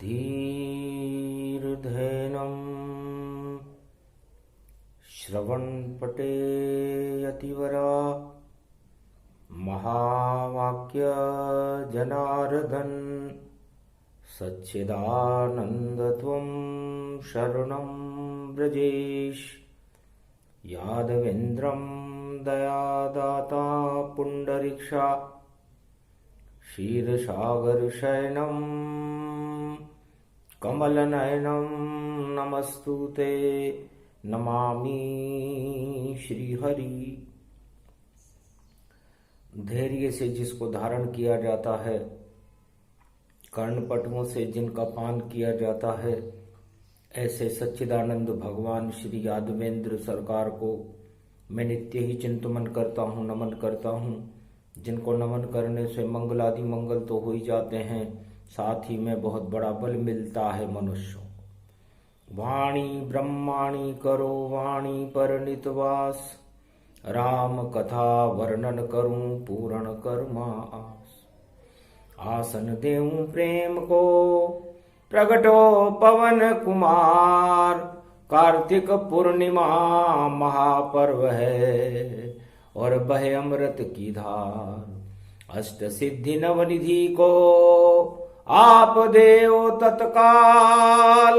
धीर्धेनं श्रवणपटे यतिवरा महावाक्य जनार्दन सच्चिदानन्दत्वं शरणं व्रजेश यादवेन्द्रं दयादाता पुण्डरीक्षा क्षीरसागरशयनं कमलनयनं नमस्तुते नमामि श्रीहरि। धैर्य से जिसको धारण किया जाता है, कर्णपटुओं से जिनका पान किया जाता है, ऐसे सच्चिदानंद भगवान श्री यादवेंद्र सरकार को मैं नित्य ही चिंतन करता हूँ, नमन करता हूँ। जिनको नमन करने से मंगलादि मंगल तो हो ही जाते हैं, साथ ही में बहुत बड़ा बल मिलता है मनुष्यों को। वाणी ब्रह्माणी करो वाणी पर नितवास, राम कथा वर्णन करूं पूर्ण कर्मा आस। आसन देऊं प्रेम को प्रगटो पवन कुमार, कार्तिक पूर्णिमा महापर्व है और बहे अमृत की धार। अष्ट सिद्धि नवनिधि को आप देओ तत्काल,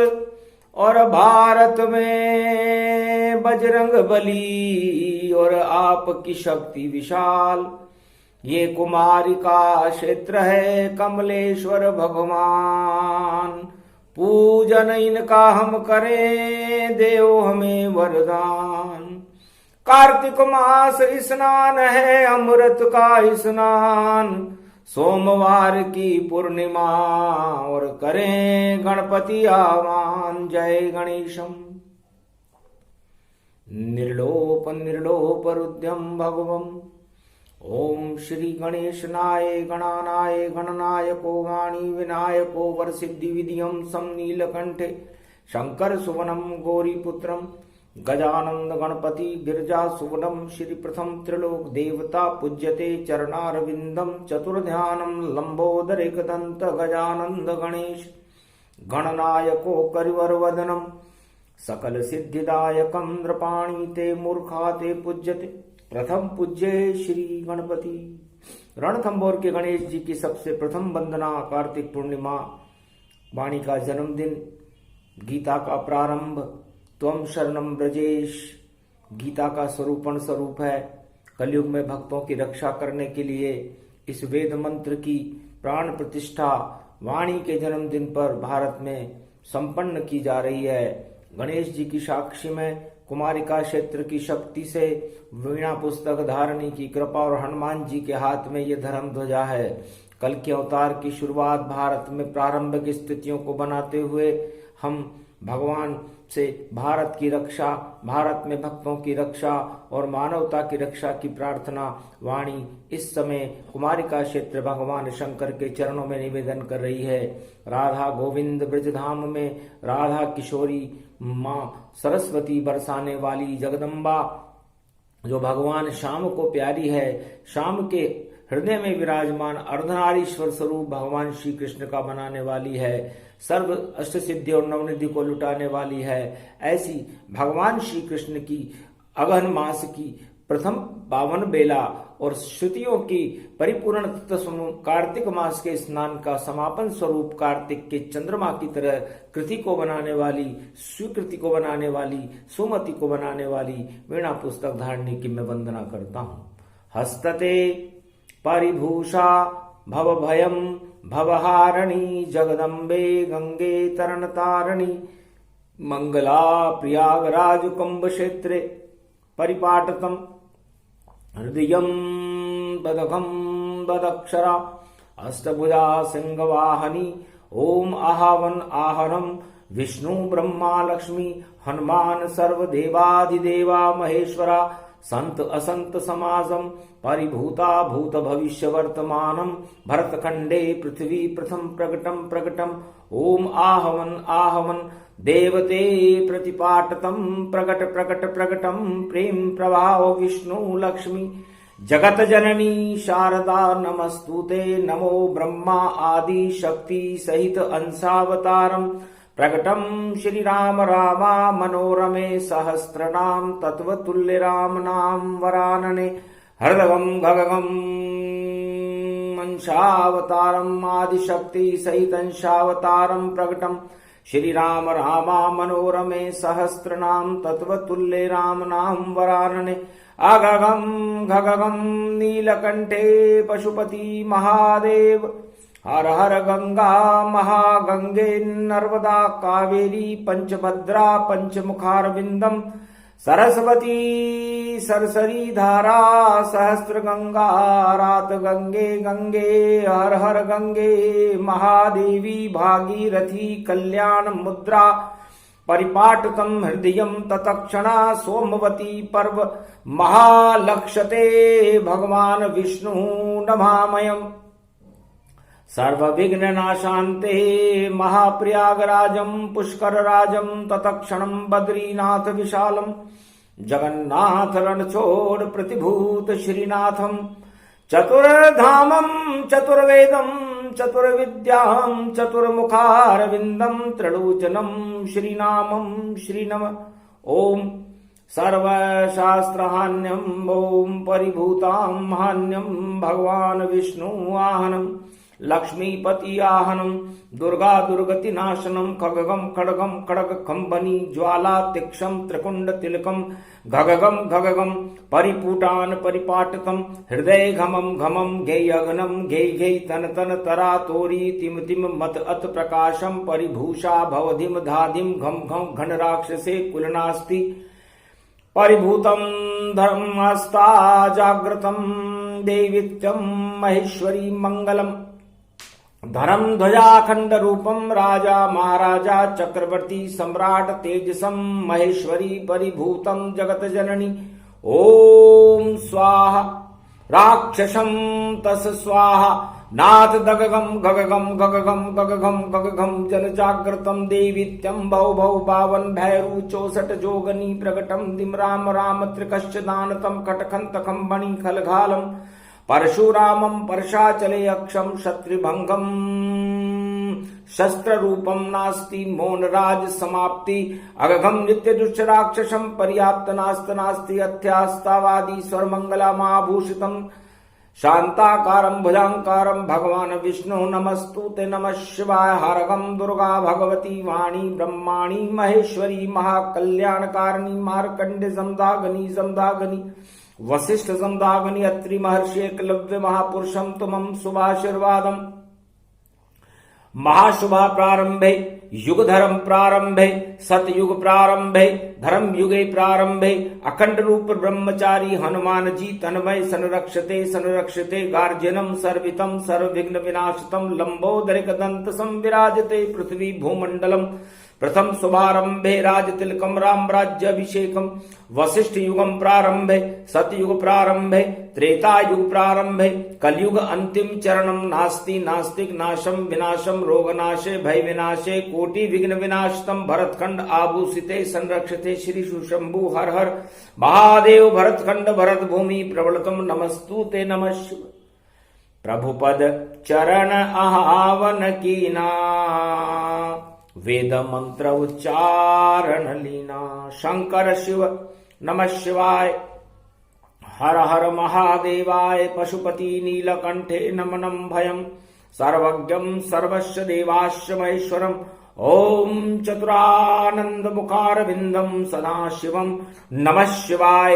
और भारत में बजरंग बली और आपकी शक्ति विशाल। ये कुमारी का क्षेत्र है कमलेश्वर भगवान, पूजन इनका हम करें देओ हमें वरदान। कार्तिक मास स्नान है अमृत का स्नान, सोमवार की पूर्णिमा और करें गणपति आह्वान। जय गणेशम। निर्लोप निर्लोप रुद्रम भगवम। ओम श्री गणेशनाय गणानाय गणनायको वाणी विनायको वरसिद्धि विधियम सम नीलकंठे शंकर सुवनम गौरीपुत्रम गजानंद गणपति गिरजा सुवनम। श्री प्रथम त्रिलोक देवता पूज्यते चरणारविंदम, चतुर्ध्यानम लंबोदर एकदंत गजानंद गणेश गणनायको करिवर वदनम। सकल सिद्धिदायकम नृपाणी ते मूर्खा ते पूज्यते प्रथम पूज्य श्री गणपति। रणथंभौर के गणेश जी की सबसे प्रथम वंदना कार्तिक पूर्णिमा, वाणी का जन्मदिन, गीता का प्रारंभ। त्वम शरणम ब्रजेश गीता का स्वरूप है। कलयुग में भक्तों की रक्षा करने के लिए इस वेद मंत्र की प्राण प्रतिष्ठा वाणी के जन्मदिन पर भारत में संपन्न की जा रही है। गणेश जी की साक्षी में कुमारिका क्षेत्र की शक्ति से वीणा पुस्तक धारणी की कृपा और हनुमान जी के हाथ में ये धर्म ध्वजा है। कल के अवतार की शुरुआत भारत में प्रारंभिक स्थितियों को बनाते हुए हम भगवान से भारत की रक्षा, भारत में भक्तों की रक्षा और मानवता की रक्षा की प्रार्थना वाणी इस समय कुमारिका क्षेत्र भगवान शंकर के चरणों में निवेदन कर रही है। राधा गोविंद ब्रजधाम में राधा किशोरी माँ सरस्वती बरसाने वाली जगदम्बा, जो भगवान श्याम को प्यारी है, श्याम के हृदय में विराजमान अर्धनारीश्वर स्वरूप भगवान श्री कृष्ण का बनाने वाली है, सर्व अष्ट सिद्धि और नवनिधि को लुटाने वाली है। ऐसी भगवान श्री कृष्ण की अगहन मास की प्रथम पावन बेला और श्रुतियों की परिपूर्ण कार्तिक मास के स्नान का समापन स्वरूप कार्तिक के चंद्रमा की तरह कृति को बनाने वाली, स्वीकृति को बनाने वाली, सुमति को बनाने वाली वीणा पुस्तक धारणी की मैं वंदना करता हूँ। हस्तते परिभूषा भव भयम भवहारिणी जगदम्बे गंगे तरण तारिणी, मंगला प्रयागराज कुंभ क्षेत्रे परिपाटतम हृदयम ददघम ददक्षरा अष्टभुजा सिंहवाहनी। ओम आहावन आहरम विष्णु ब्रह्मा लक्ष्मी हनुमान सर्वदेवाधिदेवा महेश्वरा। संत असंत समाजम परिभूता भूत भविष्य वर्तमानम, भरतखंडे पृथ्वी प्रथम प्रकटम प्रकटम। ओम आहवन आहवन देवते प्रतिपाटतम प्रकट प्रकट प्रकटम प्रेम प्रभाव विष्णु लक्ष्मी। जगत जननी शारदा नमस्तुते। नमो ब्रह्मा आदि शक्ति सहित अंशावतारम प्रकटम श्री राम रामा मनोरमे सहस्रनाम तत्वतुल्य राम नाम वरानने हृदगम गगगम अंशावतारम आदिशक्ति सहित अंशावतारम प्रकटम श्री राम रामा मनोरमे सहस्रनाम तत्वतुल्य राम नाम वरानने अगगम गगगम नीलकंठे पशुपति महादेव हर हर गंगा महागंगे नर्मदा कावेरी पंचभद्रा पंचमुखारविंदम सरस्वती सरसरी धारा सहस्र गंगा रात गंगे गंगे हर हर गंगे महादेवी भागीरथी कल्याण मुद्रा परिपाटकम हृदयम ततक्षणा सोमवती पर्व महालक्षते भगवान विष्णु नमामयम् सर्वविघ्ननाशान्ते महाप्रयागराजं पुष्करराजं ततक्षणं बद्रीनाथ विशालम् जगन्नाथ रणछोड़ प्रतिभूत श्रीनाथं चतुर्धामं चतुर्वेदं चतुर्विद्यां चतुर्मुखारविन्दं त्रिलोचनं श्रीनामं श्रीनम ओम सर्वशास्त्रहान्यं ओम परिभूतां हान्यं भगवान विष्णु आहनम् लक्ष्मीपति आहनम दुर्गा दुर्गति नाशनम खगगम खड़गम खड़ग खंबनी ज्वाला तिक्षम त्रिकुंड तिलकम घगगम घगगम परिपूटान परिपाटकम हृदय घमम घमम घेय अगनम घेय घेय तन तन तरा तोरी तिम तिम मत अत प्रकाशम परिभूषा भवधिम धाधिम घम घम घन राक्षसे कुलनास्ति परिभूतम धर्मस्ता जागृतम देवित्यम महेश्वरी मंगलम धरम ध्वजाखंड रूपम राजा महाराजा चक्रवर्ती सम्राट तेजसम महेश्वरी परिभूतम जगत जननी ओम स्वाहा राक्षसम तस स्वाहा नाथ दगगम गगगम गगगम गगगम गगगम जल जागृतम देवीत्यम भव भव बावन भैरू 64 जोगनी प्रकटम दिम राम राम त्रिकश्च दानतम कटखंतकम बणि खलघालम परशुरामं परशाचले अक्षम शत्रुभंगम शस्त्र रूपम नास्ति मौनराज समाप्ति अगघम नित्य दुष्ट राक्षसम पर्याप्त नास्त नास्ति अध्यास्तावादी स्वर मंगला महाभूषितम शांताकारं भुजांकारं भगवान विष्णु नमस्तुते नमः शिवाय हरगम दुर्गा भगवती वाणी ब्रह्माणी महेश्वरी महाकल्याणकारिणी मार्कंडे जमदागनी जमदागनी वशिष्ठ जमदागनी अत्रि महर्षि एकलव्य महापुरुषम तुमं शुभाशीर्वादम महाशुभा प्रारंभे युग धर्म प्रारंभे सतयुग प्रारंभे धर्म युगे प्रारंभे अखंड रूप ब्रह्मचारी हनुमान जी तन्मय संरक्षते गार्जनम सर्वितम सर्वविघ्न विनाशतम लंबोदरिक दंत संविराजते पृथ्वी भूमंडलम प्रथम शुभारंभे राजतिलकम राम राज्याभिषेकम वशिष्ठ युगम प्रारंभे सतयुग प्रारंभे त्रेता युग प्रारंभे कलयुग अंतिम चरणम नास्ति नास्तिक नाशम विनाशम रोगनाशे भय विनाशे कोटि विघ्न विनाशतम भरतखंड आभूषिते संरक्षते श्री सुशंभु हर हर महादेव भरतखंड भरत भूमि प्रबलतम नमस्तुते नमः शिवाय प्रभुपद चरण आवन कीना वेद मंत्र उच्चारण लीना शंकर शिव नमः शिवाय हर हर महादेवाय पशुपति नीलकंठे नमनं भयं सर्वज्ञं सर्वस्य देवास्य महेश्वरम् ओम चतुरानंद मुखारविंदम सदाशिवम नमः शिवाय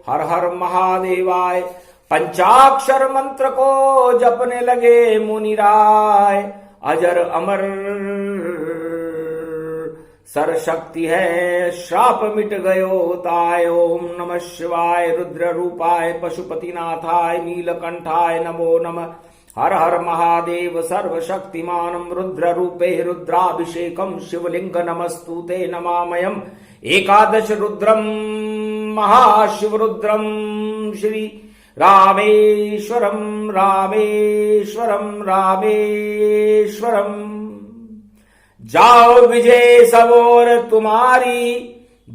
हर हर महादेवाय पंचाक्षर मंत्र को जपने लगे मुनिराय अजर अमर सरशक्ति है श्राप मिट गयो ताय ओम नमः शिवाय रुद्र रूपाय पशुपतिनाथाय नीलकंठाय नमो नमः हर हर महादेव सर्वशक्तिमानं रुद्र रूपे रुद्राभिषेकं शिवलिंग नमस्तुते नमामयम् एकादश रुद्रम महाशिवरुद्रम श्री रामेश्वरम रामेश्वरम रामेश्वरम जाओ विजय सबोर तुम्हारी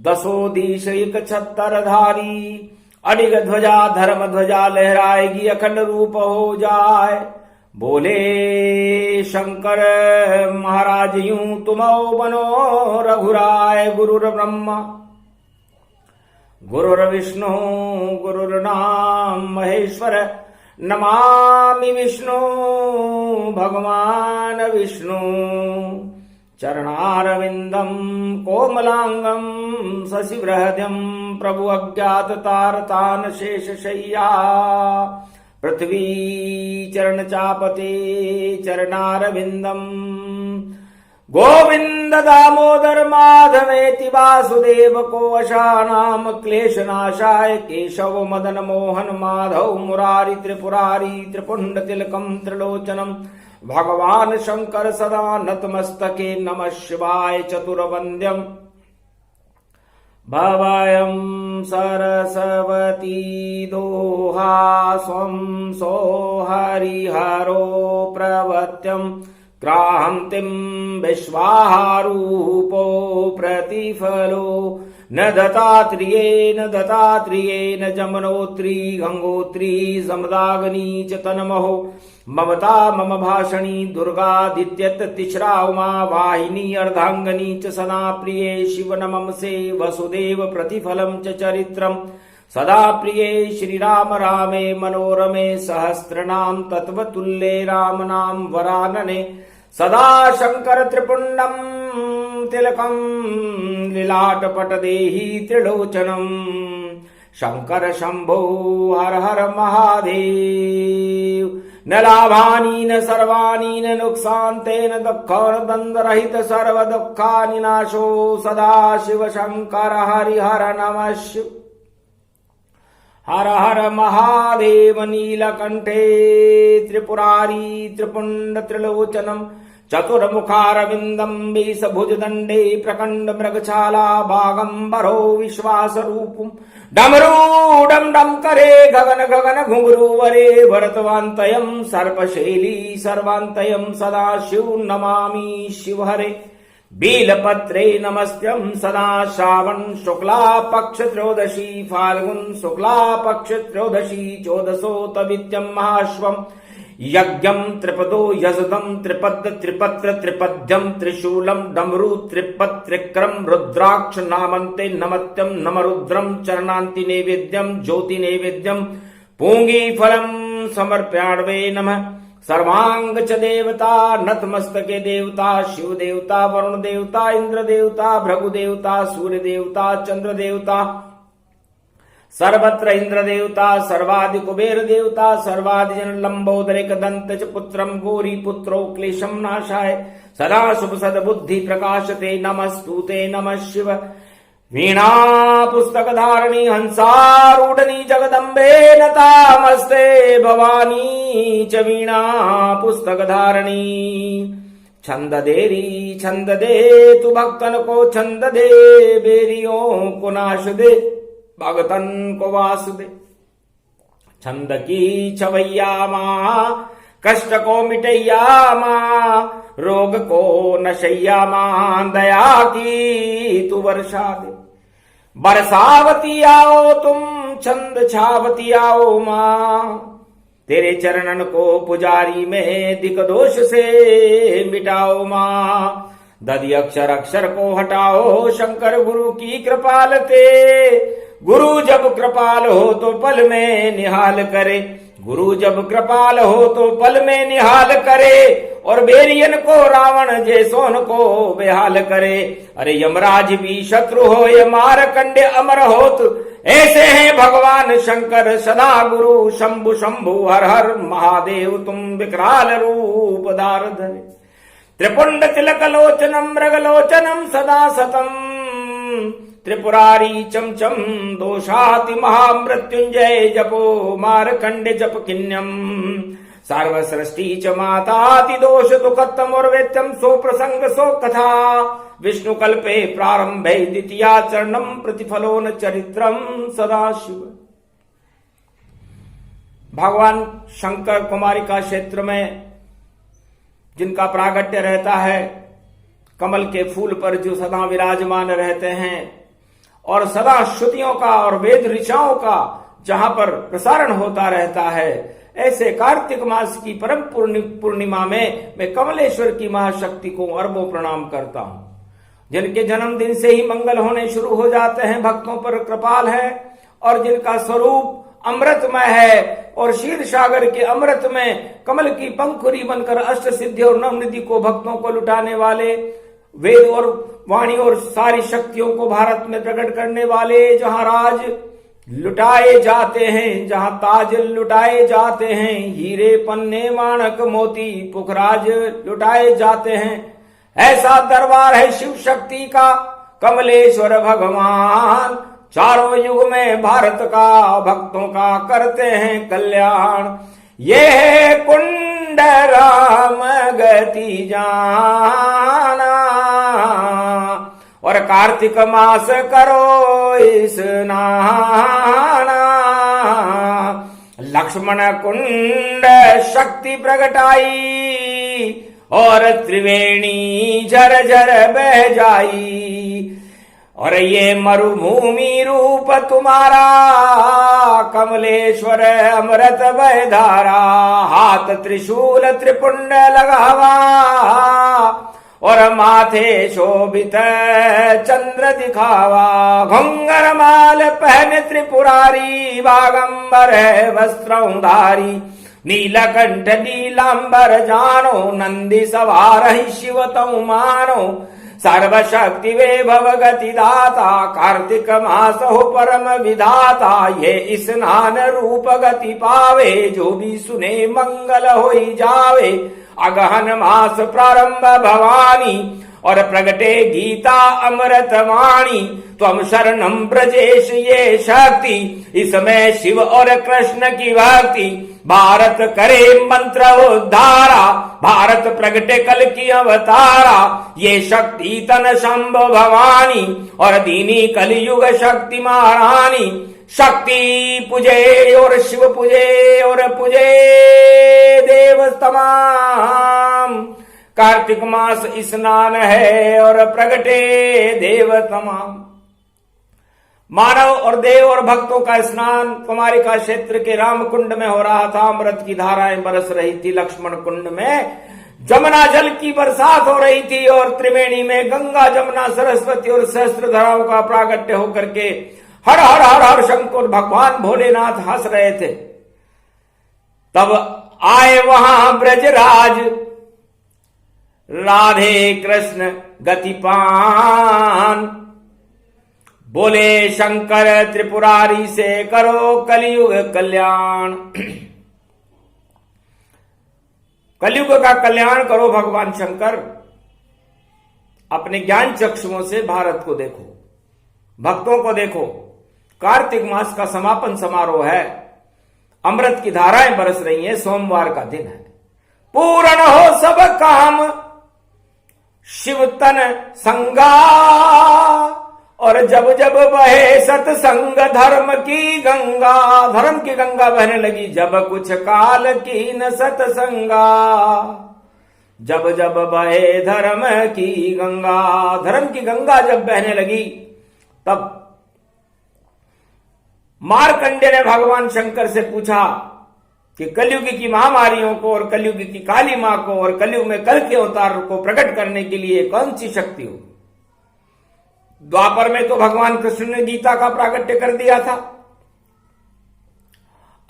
दसो दिश एक छत्तर धारी अडिग ध्वजा धर्म ध्वजा लहराएगी, अखंड रूप हो जाए। बोले शंकर महाराज यूं तुमो बनो रघुराय। गुरुर ब्रह्मा गुरुर्विष्णु गुरुर्नाम महेश्वर, नमामि विष्णु भगवान विष्णु। चरणारविंदम कोमलांगम शशिवृहद्यम, प्रभु अज्ञात तारतान शेषशय्या। पृथ्वी चरण चापते चरणारविंदम, गोविंद दामोदर माधवेति वासुदेव को वशानाम क्लेशनाशाय। केशव मदन मोहन माधव मुरारी त्रिपुरारी, त्रिपुंड तिलकम त्रिलोचनम भगवान शंकर सदा नतमस्तके। नमः शिवाय चतुर्वन्द्यम भवयं सरस्वती दोहा स्वं सो हरिहरो प्रवत्यं। क्रांतिं विश्वाहारूपो प्रतिफलो, न दत्तात्रेयेण जमनोत्री गंगोत्री समदाग्नि च तन्महो। ममता मम भाषणी दुर्गादित्यत तिश्रा उमा वाहिनी अर्धांगनी च सदा प्रिये। शिव नमंसे वसुदेव प्रतिफलं च चरित्रम्, सदा प्रिये श्रीराम रामे मनोरमे। सहस्रनाम तत्वतुल्ये राम नाम वरानने, सदा शंकर त्रिपुंडम तिलकम लीलाटपट देहि त्रिलोचनम। शंकर शंभो हर हर महादेव। न लाभानि न सर्वाणि न नुकसान्तेन दुःखं द्वन्द्वरहित सर्व दुःखानिनाशो। सदा शिव शंकर हरिहर नमः शिव। हर हर महादेव। नीलकंठे त्रिपुरारी त्रिपुंड त्रिलोचनम, चतुर्मुखारविंदम बीसभुजदंडे प्रकंड मृगछाला बागंबरो विश्वासरूपम। डमरू डम करे गगन गगन घुंघरू वरे, भरतवान्तयं सर्पशैली सर्वान्तयं। सदा शिव नमामि शिव हरे। बीलपत्रे नमस्त्यं सदा श्रावण शुक्ला पक्ष त्रयोदशी। फाल्गुन शुक्ला पक्ष त्रयोदशी, चौदशोतवित्यं महाश्वम्। यज्ञं त्रिपदो यजदं त्रिपद त्रिपत्र त्रिपद्यं त्रिशूलं डमरू त्रिपद त्रिक्रम। रुद्राक्ष नामन्ते नमत्यं नमरुद्रं, चरणान्ति नैवेद्यं ज्योति नैवेद्यं। पूंगी फलं समर्पयाण्वे नमः। सर्वांग च देवता नतमस्तके देवता। शिव देवता वरुण देवता इंद्र देवता भृगु देवता सूर्य देवता चंद्र देवता। सर्वत्र इंद्र देवता सर्वादि कुबेर देवता। सर्वादि जन लंबोदरिक दंत च पुत्रम गौरी पुत्रो क्लेशम नाशाय। सदा शुभ सद्बुद्धि प्रकाशते नमस्तुते नमः शिव। वीणा पुस्तक धारणी हंसारूढ़नी जगदम्बे नतामस्ते। भवानी च वीणा पुस्तक धारणी। छंद देरी छंद दे तू भक्तन को, छंद दे बेरियों को नाश दे भगतन को वास दे। छंद की छवैया माँ कष्ट को मिटैया माँ, रोग को नशैया माँ दया की तू वर्षा दे। बरसावती आओ तुम छंद छावती आओ माँ, तेरे चरणन को पुजारी में दिक दोष से मिटाओ माँ। दधि अक्षर अक्षर को हटाओ शंकर गुरु की कृपालते। गुरु जब कृपाल हो तो पल में निहाल करे। गुरु जब कृपाल हो तो पल में निहाल करे। और बेरियन को रावण जैसोन को बेहाल करे। अरे यमराज भी शत्रु हो ये मारकंडे अमर होत। ऐसे हैं भगवान शंकर सदा गुरु। शंभु शंभु हर हर महादेव तुम विकराल रूप धार धरे। त्रिपुंड तिलक लोचनम मृगलोचनम सदा सतम। त्रिपुरारी चमचम दोषाति महामृत्युंजय जपो मारकंडे जप किन्यम। सर्वसृष्टि च माताति दोष दुखत्तम और वेत्यम सो प्रसंग सो कथा। विष्णु कल्पे प्रारंभे द्वितीया चरणम प्रतिफलो न चरित्रम सदाशिव। भगवान शंकर कुमारिका क्षेत्र में जिनका प्रागट्य रहता है, कमल के फूल पर जो सदा विराजमान रहते हैं और सदा श्रुतियों का और वेद ऋचाओं का जहां पर प्रसारण होता रहता है। ऐसे कार्तिक मास की परम पूर्णिमा में मैं कमलेश्वर की महाशक्ति को अरबों प्रणाम करता हूं। जिनके जन्मदिन से ही मंगल होने शुरू हो जाते हैं, भक्तों पर कृपाल है, और जिनका स्वरूप अमृतमय है और क्षीर सागर के अमृत में कमल की पंखुरी बनकर अष्ट सिद्धि और नवनिधि को भक्तों को लुटाने वाले, वेद और वाणी और सारी शक्तियों को भारत में प्रकट करने वाले, जहां राज लुटाए जाते हैं, जहां ताज लुटाए जाते हैं, हीरे पन्ने माणक मोती पुखराज लुटाए जाते हैं, ऐसा दरबार है शिव शक्ति का कमलेश्वर भगवान। चारों युग में भारत का भक्तों का करते हैं कल्याण। ये है कुंड राम गति जाना, और कार्तिक मास करो स्नाना। लक्ष्मण कुंड शक्ति प्रगटाई, और त्रिवेणी झरझर बह जाई। और ये मरुभूमि रूप तुम्हारा कमलेश्वर अमृत बह धारा। हाथ त्रिशूल त्रिपुंड लगावा, और माथे शोभित चंद्र दिखावा। घुंगर माल पहन त्रिपुरारी, बागंबर है वस्त्रं धारी। नीलकंठ नीलांबर जानो, नंदी सवार ही शिव तऊ मानो। सर्वशक्ति वैभव गति दाता, कार्तिक मास हो परम विधाता। ये स्नान रूप गति पावे, जो भी सुने मंगल होई जावे। अगहन मास प्रारंभ भवानी, और प्रगटे गीता अमृत वाणी। त्वम शरणम ब्रजेश ये शक्ति, इसमें शिव और कृष्ण की भक्ति। भारत करे मंत्र उद्धारा, भारत प्रगटे कल की अवतारा। ये शक्ति तन शंभो भवानी, और दीनी कलयुग शक्ति महारानी। शक्ति पूजे और शिव पूजे, और पूजे देव तमाम। कार्तिक मास स्नान है, और प्रगटे देव तमाम। मानव और देव और भक्तों का स्नान कुमारिका क्षेत्र के राम कुंड में हो रहा था। अमृत की धाराएं बरस रही थी। लक्ष्मण कुंड में जमुना जल की बरसात हो रही थी, और त्रिवेणी में गंगा जमुना सरस्वती और सहस्त्रधाराओं का प्रागट्य होकर के हर हर हर हर शंकर भगवान भोलेनाथ हंस रहे थे। तब आए वहां ब्रजराज, राधे कृष्ण गतिपान। बोले शंकर त्रिपुरारी से करो कलयुग कल्याण। कलयुग का कल्याण करो भगवान शंकर। अपने ज्ञान चक्षुओं से भारत को देखो, भक्तों को देखो। कार्तिक मास का समापन समारोह है। अमृत की धाराएं बरस रही हैं। सोमवार का दिन है। पूर्ण हो सब काम शिव तन संगा, और जब जब बहे सत्संग धर्म की गंगा। धर्म की गंगा बहने लगी जब कुछ काल की न सत्संगा। जब जब बहे धर्म की गंगा, धर्म की गंगा जब बहने लगी, तब मार्कंडेय ने भगवान शंकर से पूछा कि कलयुग की महामारियों को, और कलयुग की काली मां को, और कलयुग में कल के अवतार को प्रकट करने के लिए कौन सी शक्ति हो। द्वापर में तो भगवान कृष्ण ने गीता का प्रागट्य कर दिया था।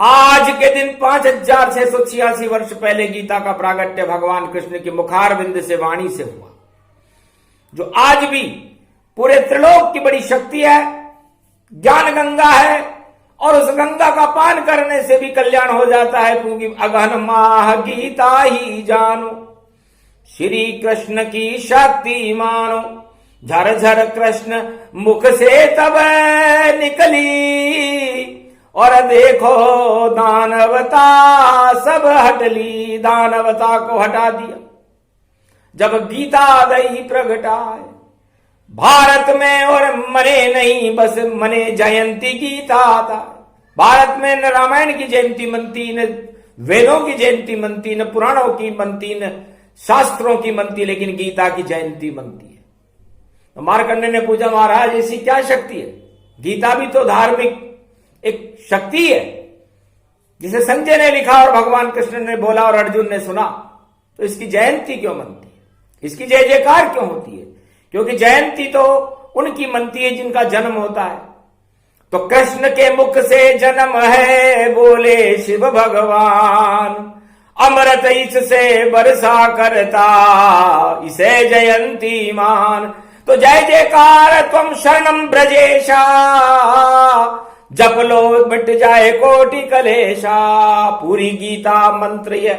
आज के दिन 5686 वर्ष पहले गीता का प्रागट्य भगवान कृष्ण के मुखारविंद से, वाणी से हुआ, जो आज भी पूरे त्रिलोक की बड़ी शक्ति है, ज्ञान गंगा है। और उस गंगा का पान करने से भी कल्याण हो जाता है, क्योंकि अगहन माह गीता ही जानो। श्री कृष्ण की शक्ति मानो, झरझर कृष्ण मुख से तब निकली। और देखो दानवता सब हट ली, दानवता को हटा दिया जब गीता दई प्रगटाए भारत में। और मने नहीं बस मने जयंती गीता था। भारत में न रामायण की जयंती मनती, न वेदों की जयंती मनती, न पुराणों की मनती, न शास्त्रों की मनती, लेकिन गीता की जयंती मनती है। तो मार्कंडेय ने पूछा, महाराज ऐसी क्या शक्ति है? गीता भी तो धार्मिक एक शक्ति है जिसे संजय ने लिखा और भगवान कृष्ण ने बोला और अर्जुन ने सुना। तो इसकी जयंती क्यों मनती है, इसकी जय जयकार क्यों होती है? क्योंकि जयंती तो उनकी मनती है जिनका जन्म होता है। तो कृष्ण के मुख से जन्म है बोले शिव भगवान, अमृत इससे बरसा करता इसे जयंती मान। तो जय जयकार त्वम शरणम ब्रजेशा, जप लो मिट जाए कोटि कलेशा। पूरी गीता मंत्र ये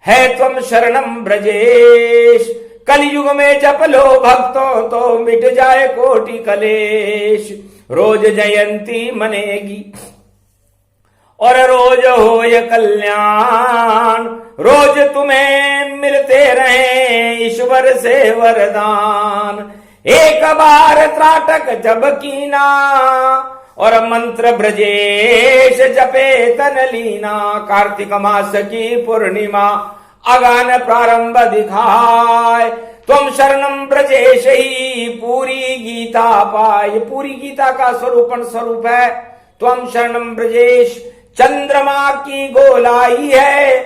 है त्वम शरणम ब्रजेश, कलयुग में जप लो भक्तों तो मिट जाए कोटि कलेश। रोज जयंती मनेगी और रोज होय कल्याण, रोज तुम्हें मिलते रहे ईश्वर से वरदान। एक बार त्राटक जब कीना और मंत्र ब्रजेश जपे तन लीना। कार्तिक मास की पूर्णिमा अगान प्रारंभ दिखाए, तुम शरणम ब्रजेश ही पूरी गीता पाए। पूरी गीता का स्वरूप है तुम शरणम ब्रजेश। चंद्रमा की गोलाई है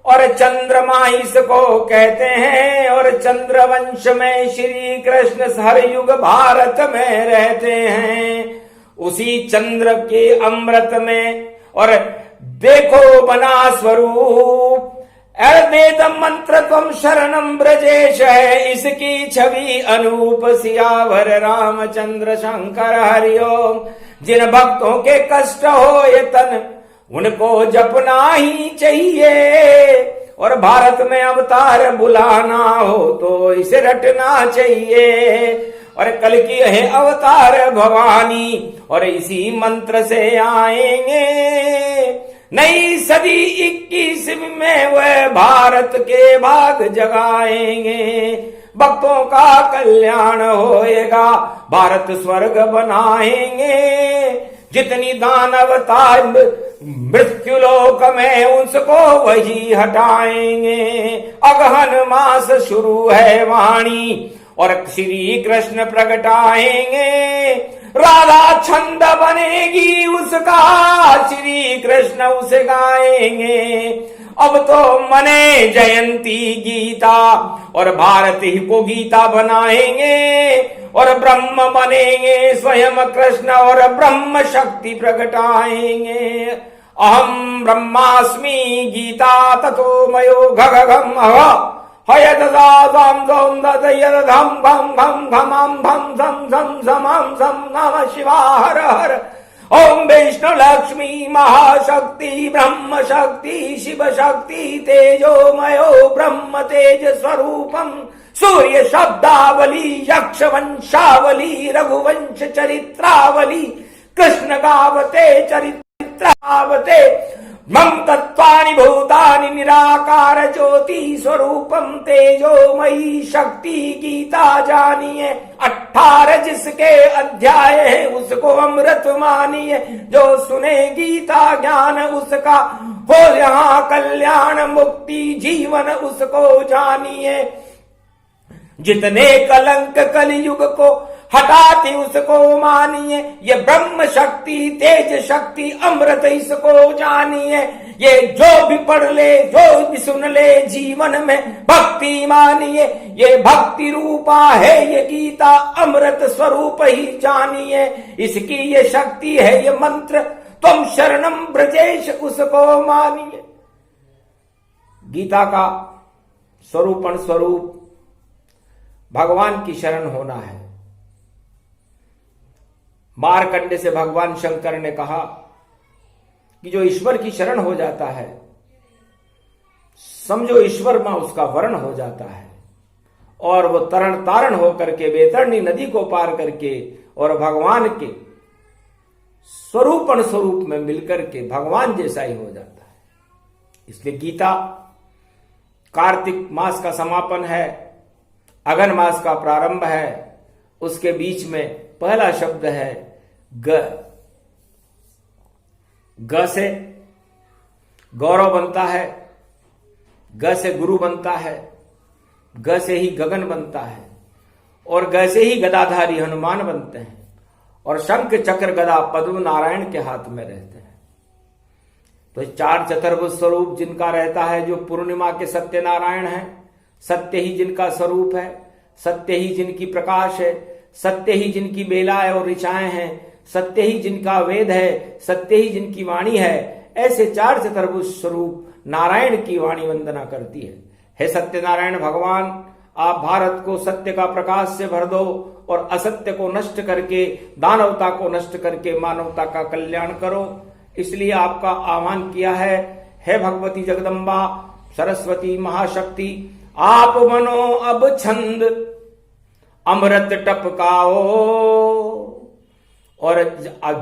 और चंद्रमा इसको कहते हैं, और चंद्रवंश में श्री कृष्ण हर युग भारत में रहते हैं। उसी चंद्र के अमृत में और देखो बना स्वरूप, वेद मंत्र तुम शरणम ब्रजेश है, इसकी छवि अनूप। सियावर रामचंद्र शंकर हरिओम। जिन भक्तों के कष्ट हो ये तन उनको जपना ही चाहिए, और भारत में अवतार बुलाना हो तो इसे रटना चाहिए। और कल की है अवतार भवानी और इसी मंत्र से आएंगे। नई सदी 21 में वह भारत के भाग जगाएंगे। भक्तों का कल्याण होएगा, भारत स्वर्ग बनाएंगे। जितनी दानवता मृत्युलोक में उसको वही हटाएंगे। अगहन मास शुरू है वाणी और श्री कृष्ण प्रगटाएंगे। राधा छंद बनेगी उसका, श्री कृष्ण उसे गाएंगे। अब तो मने जयंती गीता और भारत ही को गीता बनाएंगे, और ब्रह्म बनेंगे स्वयं कृष्ण और ब्रह्म शक्ति प्रगटाएंगे। अहम ब्रह्मास्मि गीता ततो मयो घघम हय ददाम दम ददय धम घम घम घमम धम धम धम धमम धम नमः शिवाय हर हर। ओम विष्णु लक्ष्मी महाशक्ति ब्रह्म शक्ति शिव शक्ति तेजोमयो ब्रह्म तेज स्वरूपम। सूर्य शब्दावली यक्ष वंशावली रघुवंश चरित्रावली। कृष्ण गावते चरित्रावते मम तत्वानि भूतानि निराकार ज्योति स्वरूपम तेजोमयी शक्ति गीता जानिए। 18 जिसके अध्याय है उसको अमृत मानिए। जो सुने गीता ज्ञान उसका हो यहाँ कल्याण मुक्ति जीवन उसको जानिए। जितने कलंक कलयुग को हटाती उसको मानिए। ये ब्रह्म शक्ति तेज शक्ति अमृत इसको जानिए। ये जो भी पढ़ ले जो भी सुन ले जीवन में भक्ति मानिए। ये भक्ति रूपा है ये गीता अमृत स्वरूप ही जानिए। इसकी ये शक्ति है ये मंत्र तुम शरणम ब्रजेश उसको मानिए। गीता का स्वरूप भगवान की शरण होना है। मार्कंडे से भगवान शंकर ने कहा कि जो ईश्वर की शरण हो जाता है समझो ईश्वर मां उसका वर्ण हो जाता है, और वो तरण तारण होकर के बेतरणी नदी को पार करके और भगवान के स्वरूप में मिलकर के भगवान जैसा ही हो जाता है। इसलिए गीता कार्तिक मास का समापन है, अगन मास का प्रारंभ है। उसके बीच में पहला शब्द है ग से गौरव बनता है, ग से गुरु बनता है, ग से ही गगन बनता है, और ग से ही गदाधारी हनुमान बनते हैं, और शंख चक्र गदा पद्म नारायण के हाथ में रहते हैं। तो चार चतुर्भुज स्वरूप जिनका रहता है, जो पूर्णिमा के सत्यनारायण है, सत्य ही जिनका स्वरूप है, सत्य ही जिनकी प्रकाश है, सत्य ही जिनकी बेलाएं और ऋचाएं हैं, सत्य ही जिनका वेद है, सत्य ही जिनकी वाणी है, ऐसे चार चतुर्भुज स्वरूप नारायण की वाणी वंदना करती है। हे सत्यनारायण भगवान, आप भारत को सत्य का प्रकाश से भर दो और असत्य को नष्ट करके, दानवता को नष्ट करके मानवता का कल्याण करो, इसलिए आपका आह्वान किया है। हे भगवती जगदम्बा सरस्वती महाशक्ति, आप बनो अब छंद अमृत टपकाओ, और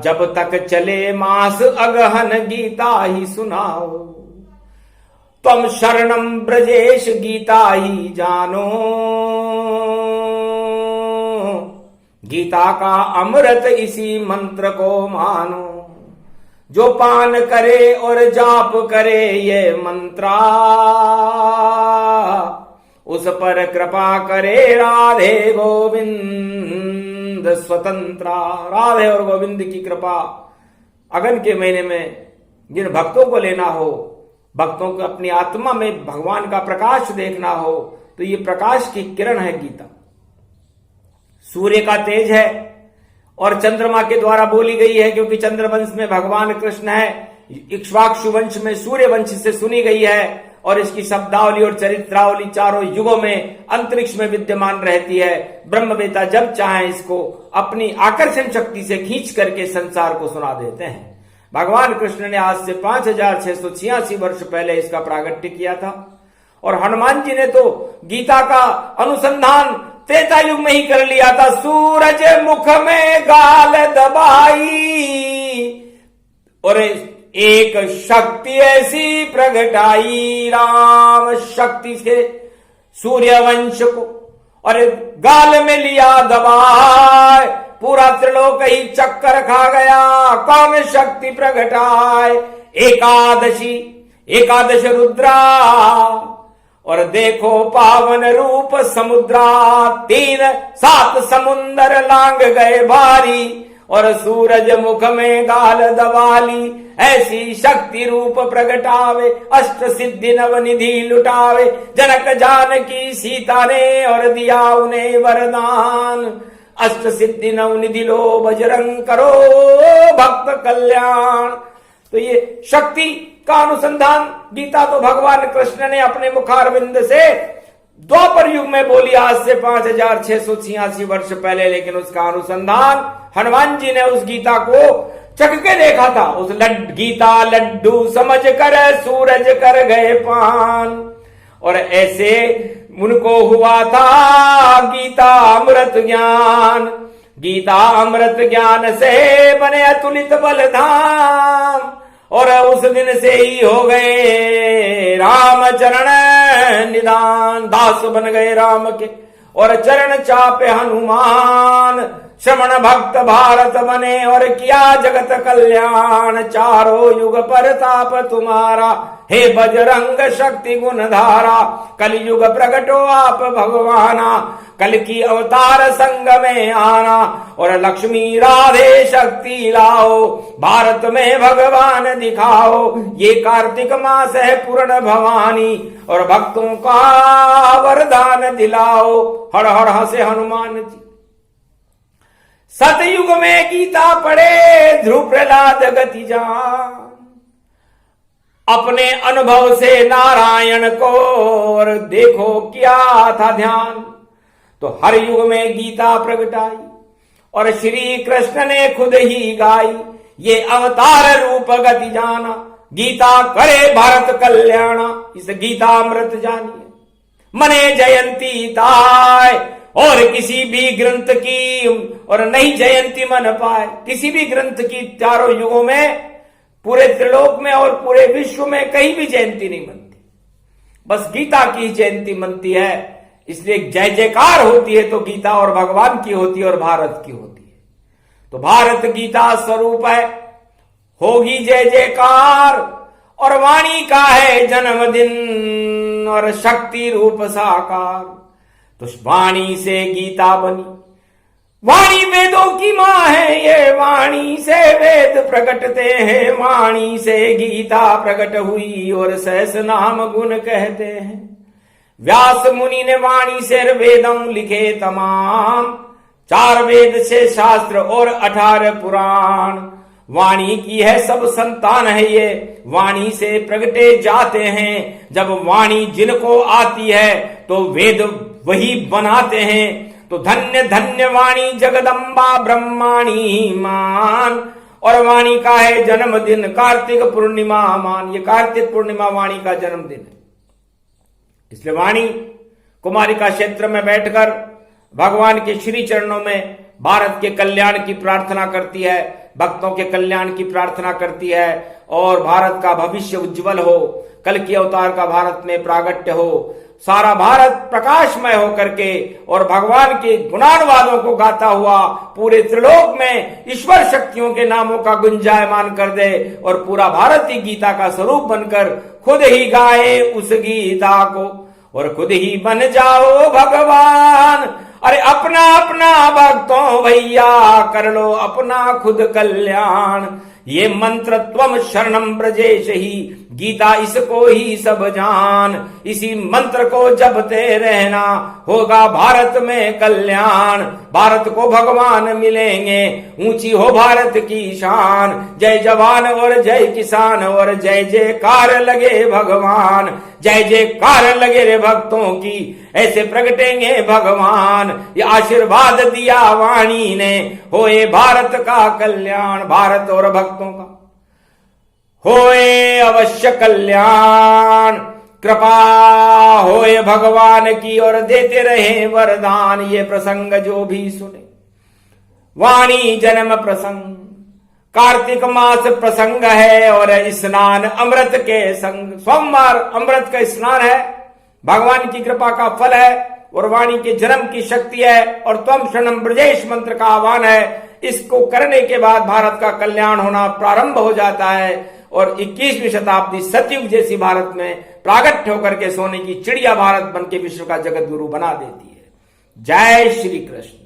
जब तक चले मास अगहन गीता ही सुनाओ। तम शरणम ब्रजेश गीता ही जानो, गीता का अमृत इसी मंत्र को मानो। जो पान करे और जाप करे ये मंत्रा, उस पर कृपा करे राधे गोविंद स्वतंत्रा। राधे और गोविंद की कृपा अगन के महीने में जिन भक्तों को लेना हो, भक्तों को अपनी आत्मा में भगवान का प्रकाश देखना हो, तो ये प्रकाश की किरण है गीता। सूर्य का तेज है और चंद्रमा के द्वारा बोली गई है, क्योंकि चंद्रवंश में भगवान कृष्ण है, इक्ष्वाकु वंश में सूर्य वंश से सुनी गई है, और इसकी शब्दावली और चरित्रावली चारों युगों में अंतरिक्ष में विद्यमान रहती है। ब्रह्मवेता जब चाहे इसको अपनी आकर्षण शक्ति से खींच करके संसार को सुना देते हैं। भगवान कृष्ण ने आज से 5686 वर्ष पहले इसका प्रागट्य किया था, और हनुमान जी ने तो गीता का अनुसंधान त्रेता युग में ही कर लिया था। सूरज मुख में गाल दबाई, और एक शक्ति ऐसी प्रगटाई, राम शक्ति से सूर्यवंश को और गाल में लिया दबाए, पूरा त्रिलोक ही चक्कर खा गया। कौन शक्ति प्रगटाए? एकादश रुद्रा, और देखो पावन रूप समुद्रा। 3-7 समुंदर लांग गए भारी, और सूरज मुख में गाल दबाली। ऐसी शक्ति रूप प्रगटावे, अष्ट सिद्धि नवनिधि लुटावे। जनक जानकी सीता ने और दिया उन्हें वरदान। अष्ट सिद्धि नवनिधि लो बजरंग करो भक्त कल्याण। तो ये शक्ति का अनुसंधान गीता तो भगवान कृष्ण ने अपने मुखारविंद से द्वापर युग में बोली, आज से 5686 वर्ष पहले, लेकिन उसका अनुसंधान हनुमान जी ने उस गीता को चख के देखा था। उस गीता लड्डू समझ कर सूरज कर गए पान, और ऐसे उनको हुआ था गीता अमृत ज्ञान। गीता अमृत ज्ञान से बने अतुलित बलधाम, और उस दिन से ही हो गए राम चरण निदान। दास बन गए राम के और चरण चापे हनुमान। श्रवण भक्त भारत बने और किया जगत कल्याण। चारों युग परताप तुम्हारा, हे बजरंग शक्ति गुण धारा। कलयुग प्रगटो आप भगवाना, कल की अवतार संग में आना। और लक्ष्मी राधे शक्ति लाओ, भारत में भगवान दिखाओ। ये कार्तिक मास है पूर्ण भवानी, और भक्तों का वरदान दिलाओ। हर हर हंसे हनुमान जी। सतयुग में गीता पढ़े ध्रुव प्रहलाद गति जान। अपने अनुभव से नारायण को और देखो क्या था ध्यान। तो हर युग में गीता प्रगटाई, और श्री कृष्ण ने खुद ही गाई। ये अवतार रूप गति जाना, गीता करे भारत कल्याणा। इस गीता अमृत जानिए, मने जयंती ताय। और किसी भी ग्रंथ की और नहीं जयंती मन पाए। किसी भी ग्रंथ की चारों युगों में, पूरे त्रिलोक में और पूरे विश्व में कहीं भी जयंती नहीं मनती, बस गीता की जयंती मनती है। इसलिए जय जयकार होती है तो गीता और भगवान की होती है और भारत की होती है। तो भारत गीता स्वरूप है, होगी जय जयकार। और वाणी का है जन्मदिन और शक्ति रूप साकार। तो वाणी से गीता बनी, वाणी वेदों की माँ है, ये वाणी से वेद प्रकटते हैं, वाणी से गीता प्रकट हुई और सहस नाम गुण कहते हैं। व्यास मुनि ने वाणी से वेदों लिखे तमाम, 4 वेद से शास्त्र और 18 पुराण। वाणी की है सब संतान है ये, वाणी से प्रगटे जाते हैं। जब वाणी जिनको आती है तो वेद वही बनाते हैं। तो धन्य धन्य वाणी जगदम्बा ब्रह्माणी मान। और वाणी का है जन्मदिन कार्तिक पूर्णिमा मान, ये कार्तिक पूर्णिमा वाणी का जन्मदिन है। इसलिए वाणी कुमारिका क्षेत्र में बैठकर भगवान के श्री चरणों में भारत के कल्याण की प्रार्थना करती है, भक्तों के कल्याण की प्रार्थना करती है और भारत का भविष्य उज्जवल हो, कल की अवतार का भारत में प्रागट्य हो, सारा भारत प्रकाशमय होकर के और भगवान के गुणानुवादों को गाता हुआ पूरे त्रिलोक में ईश्वर शक्तियों के नामों का गुंजायमान कर दे और पूरा भारत ही गीता का स्वरूप बनकर खुद ही गाए उस गीता को और खुद ही बन जाओ भगवान। अरे अपना अपना भक्तों भैया कर लो अपना खुद कल्याण। ये मंत्र त्वम शरणम ब्रजेश ही, गीता इसको ही सब जान। इसी मंत्र को जपते रहना होगा भारत में कल्याण। भारत को भगवान मिलेंगे, ऊंची हो भारत की शान। जय जवान और जय किसान और जय जयकार लगे भगवान। जय जयकार लगे रे भक्तों की, ऐसे प्रगटेंगे भगवान। ये आशीर्वाद दिया वाणी ने, होए भारत का कल्याण। भारत और भक्तों का होए अवश्य कल्याण। कृपा होए भगवान की और देते रहे वरदान। ये प्रसंग जो भी सुने, वाणी जन्म प्रसंग कार्तिक मास प्रसंग है और स्नान अमृत के संग। सोमवार अमृत का स्नान है, भगवान की कृपा का फल है और वाणी के जन्म की शक्ति है और त्वम शरणम ब्रजेश मंत्र का आह्वान है। इसको करने के बाद भारत का कल्याण होना प्रारंभ हो जाता है और 21वीं शताब्दी सतयुग जैसी भारत में प्रागट्य होकर के सोने की चिड़िया भारत बन के विश्व का जगत गुरु बना देती है। जय श्री कृष्ण,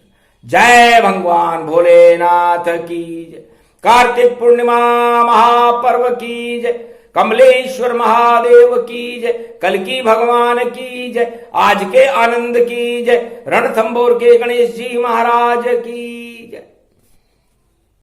जय भगवान भोलेनाथ की जय। कार्तिक पूर्णिमा महापर्व की जय। कमलेश्वर महादेव की जय। कल की भगवान की जय। आज के आनंद की जय। रणथंभौर के गणेश जी महाराज की